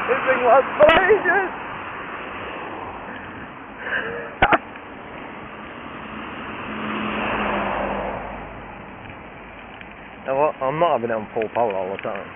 This thing lasts for ages! Now what? I'm not having it on full power all the time.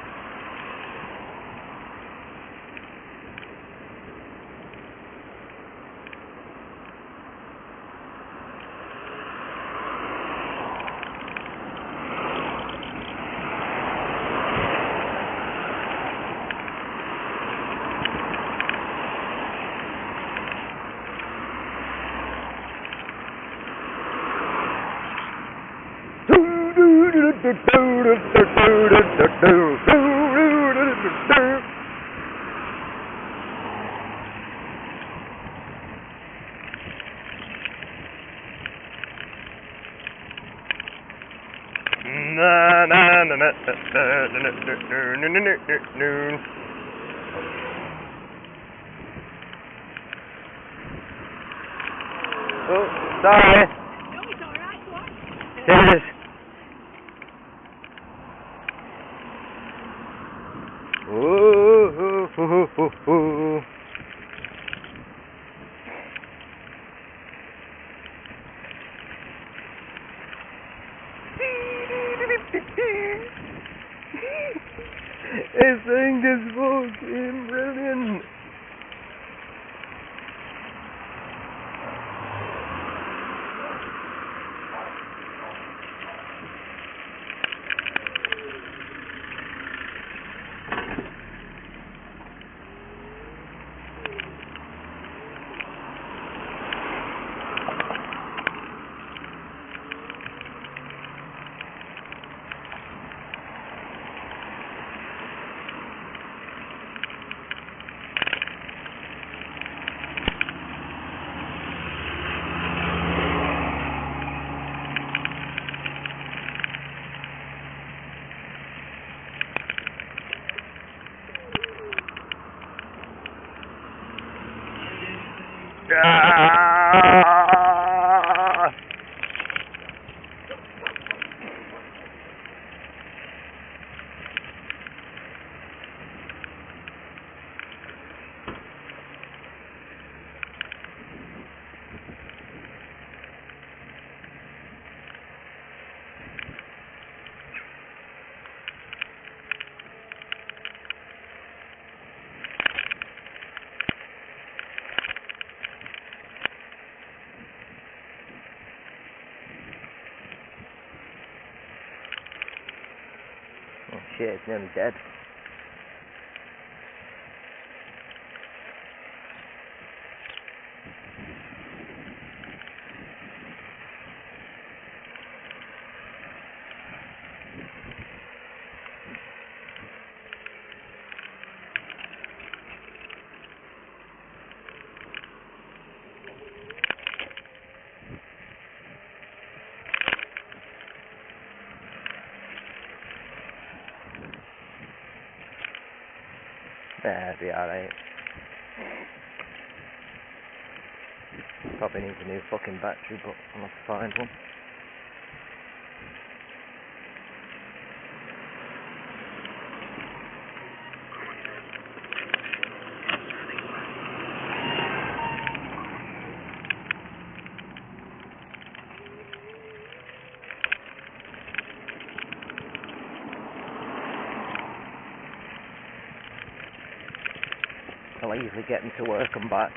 Oh, sorry. No, it's alright, what? Cheers. Ooh. This thing is fucking brilliant. Ah! Oh shit, it's nearly dead. Yeah, it'll be alright. Probably needs a new fucking battery, but I'll have to find one. I'll easily get into work and back.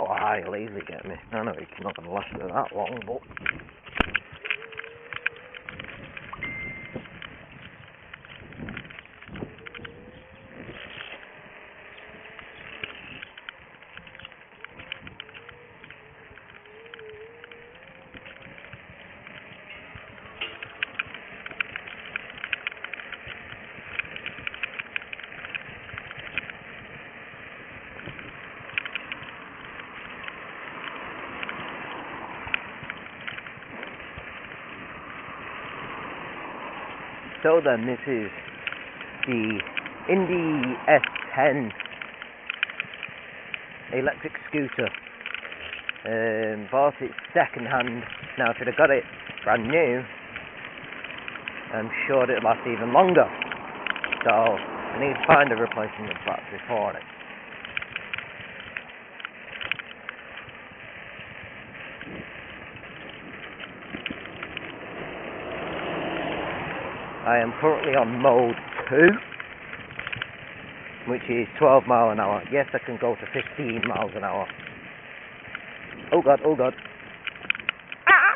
Oh, he'll easily get me. I know he's not going to last me that long, but... So then, this is the INDI S10 Electric scooter. Bought it second hand. Now, if I'd have got it brand new, I'm sure it'd last even longer. So, I need to find a replacement battery for it. I am currently on mode 2, which is 12 mile an hour. Yes, I can go to 15 miles an hour. Oh god, oh god. Ah!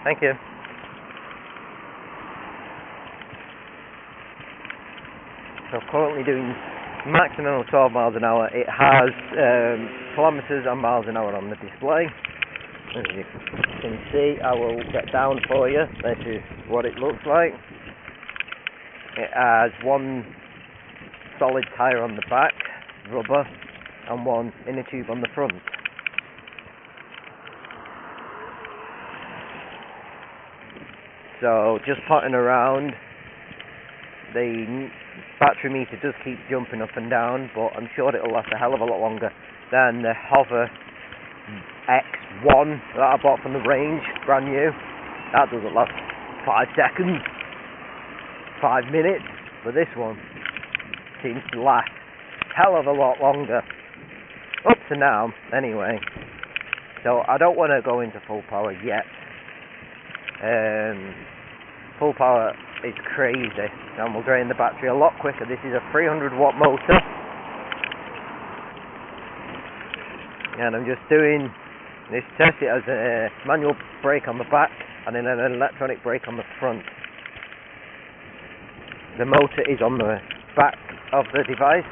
Thank you. So currently doing maximum of 12 miles an hour. It has kilometers and miles an hour on the display. As you can see, I will get down for you. This is what it looks like. It has one solid tyre on the back, rubber, and one inner tube on the front. So just potting around, the battery meter does keep jumping up and down, but I'm sure it'll last a hell of a lot longer than the Hover X1 that I bought from the range, brand new. That doesn't last 5 seconds, 5 minutes, but this one seems to last a hell of a lot longer, up to now anyway. So I don't want to go into full power yet. Full power is crazy and will drain the battery a lot quicker. This is a 300 watt motor, and I'm just doing this test. It has a manual brake on the back and then an electronic brake on the front. The motor is on the back of the device.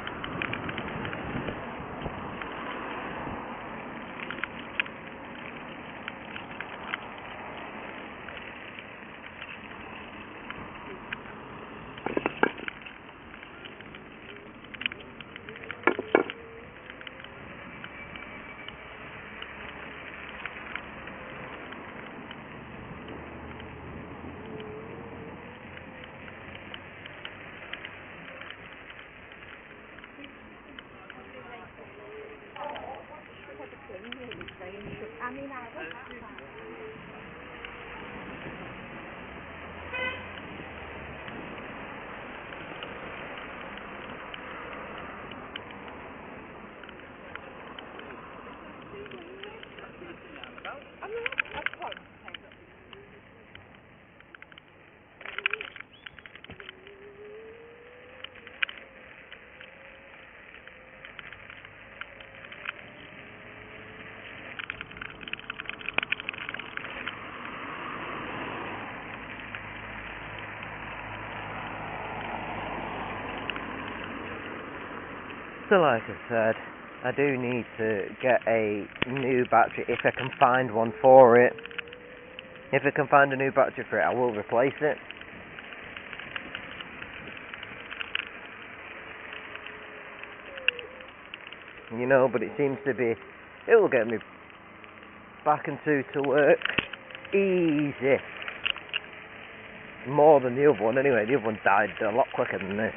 I mean, I was So like I said, I do need to get a new battery if I can find one for it. If I can find a new battery for it, I will replace it. You know, but it seems to be, it will get me back into to work easy. More than the other one anyway. The other one died a lot quicker than this.